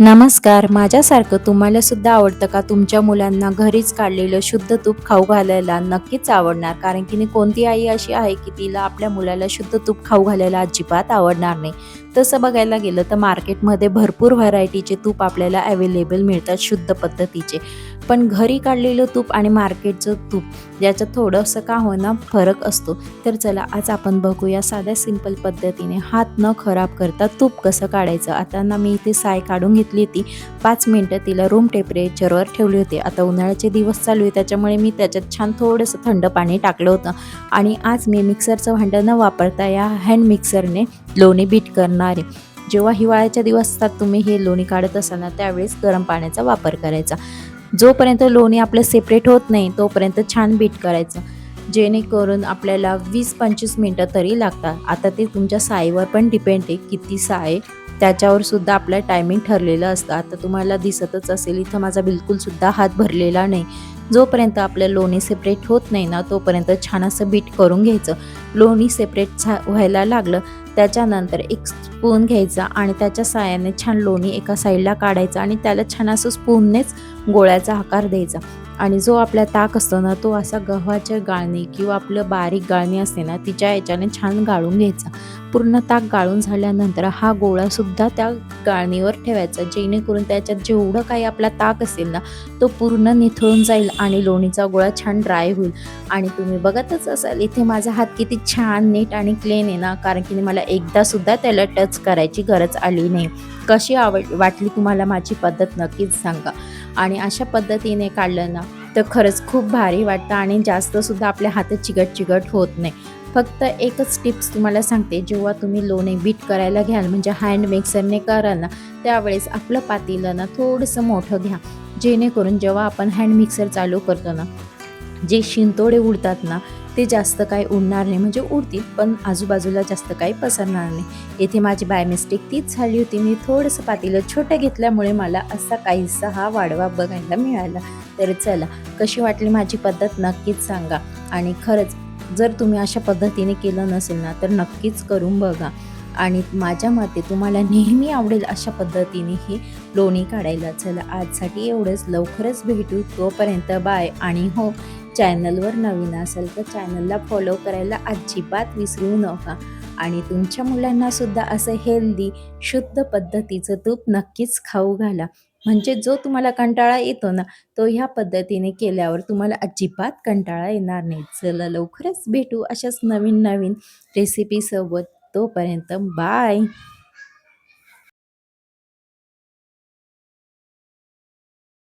नमस्कार. माझ्यासारखं तुम्हाला सुद्धा आवडतं का तुमच्या मुलांना घरीच काढलेलं शुद्ध तूप खाऊ घालायला? नक्कीच आवडणार. कारण की कोणती आई अशी आहे की तिला आपल्या मुलाला शुद्ध तूप खाऊ घालायला अजिबात आवडणार नाही. तसं बघायला गेलं तर मार्केटमध्ये भरपूर व्हरायटीचे तूप आपल्याला अवेलेबल मिळतात शुद्ध पद्धतीचे. पण घरी काढलेलं तूप आणि मार्केटचं तूप याच्यात थोडंसं का होईना फरक असतो. तर चला आज आपण बघूया साध्या सिंपल पद्धतीने हात न खराब करता तूप कसं काढायचं. आता ना मी इथे साय काढून घेतली होती. 5 मिनिटं तिला रूम टेम्परेचरवर ठेवली होती. आता उन्हाळ्याचे दिवस चालू आहे त्याच्यामुळे मी त्याच्यात छान थोडंसं थंड पाणी टाकलं होतं आणि आज मी मिक्सरचं भांडं न वापरता या हँड मिक्सरने लोणी बीट करणार आहे. जेव्हा हिवाळ्याच्या दिवसात तुम्ही हे लोणी काढत असाल ना त्यावेळेस गरम पाण्याचा वापर करायचा. जोपर्यंत लोणी आपलं सेपरेट होत नाही तोपर्यंत छान बीट करायचं. जेणेकरून आपल्याला 20-25 मिनटं तरी लागतात. आता ते तुमच्या साईवर पण डिपेंड आहे किती साय त्याच्यावर सुद्धा आपलं टायमिंग ठरलेलं असतं. आता तुम्हाला दिसतच असेल इथं माझा बिलकुलसुद्धा हात भरलेला नाही. जोपर्यंत आपलं लोणी सेपरेट होत नाही ना तोपर्यंत छान असं बीट करून घ्यायचं. लोणी सेपरेट व्हायला लागलं त्याच्यानंतर एक स्पून घ्यायचा आणि त्याच्या साहाय्याने छान लोणी एका साईडला काढायचं आणि त्याला छान असं स्पूननेच गोळ्याचा आकार द्यायचा. आणि जो आपला ताक असतो ना तो असा गव्हाच्या गाळणी किंवा आपलं बारीक गाळणी असते ना तिच्या याच्याने छान गाळून घ्यायचा. पूर्ण ताक गाळून झाल्यानंतर हा गोळासुद्धा त्या गाळणीवर ठेवायचा जेणेकरून त्याच्यात जेवढं काही आपला ताक असेल ना तो पूर्ण निथळून जाईल आणि लोणीचा गोळा छान ड्राय होईल. आणि तुम्ही बघतच असाल इथे माझा हात किती छान नीट आणि क्लीन आहे ना, कारण की मला एकदासुद्धा त्याला टच करायची गरज आली नाही. कशी वाटली तुम्हाला माझी पद्धत नक्कीच सांगा. आणि अशा पद्धतीने काढलं ना तर खरंच खूप भारी वाटतं आणि जास्तसुद्धा आपल्या हातात चिकट होत नाही. फक्त एकच टिप्स तुम्हाला सांगते, जेव्हा तुम्ही लोणी बीट करायला घ्याल म्हणजे हँड मिक्सरने कराल ना त्यावेळेस आपलं पातेलं ना थोडंसं मोठं घ्या. जेणेकरून जेव्हा आपण हँड मिक्सर चालू करतो ना जे शिंतोडे उडतात ना ते जास्त काही उडणार नाही, म्हणजे उडतील पण आजूबाजूला जास्त काही पसरणार नाही. येथे माझी बाय मिस्टेक तीच झाली होती. मी थोडंसं पातेलं छोटं घेतल्यामुळे मला असा काहीसा हा वाढवा बघायला मिळाला. तर चला कशी वाटली माझी पद्धत नक्कीच सांगा. आणि खरंच जर तुम्ही अशा पद्धतीने केलं नसेल ना तर नक्कीच करून बघा. आणि माझ्या मते तुम्हाला नेहमी आवडेल अशा पद्धतीने हे लोणी काढायला. चला आजसाठी एवढंच. लवकरच भेटू. तोपर्यंत बाय. आणि हो, चॅनलवर नवीन असेल तर चॅनलला फॉलो करायला अजिबात विसरू नका. आणि तुमच्या मुलांना सुद्धा असं हेल्दी शुद्ध पद्धतीचं तूप नक्कीच खाऊ घाला. म्हणजे जो तुम्हाला कंटाळा येतो ना तो ह्या पद्धतीने केल्यावर तुम्हाला अजिबात कंटाळा येणार नाही. चला लवकरच भेटू अशाच नवीन रेसिपीसोबत. तोपर्यंत बाय.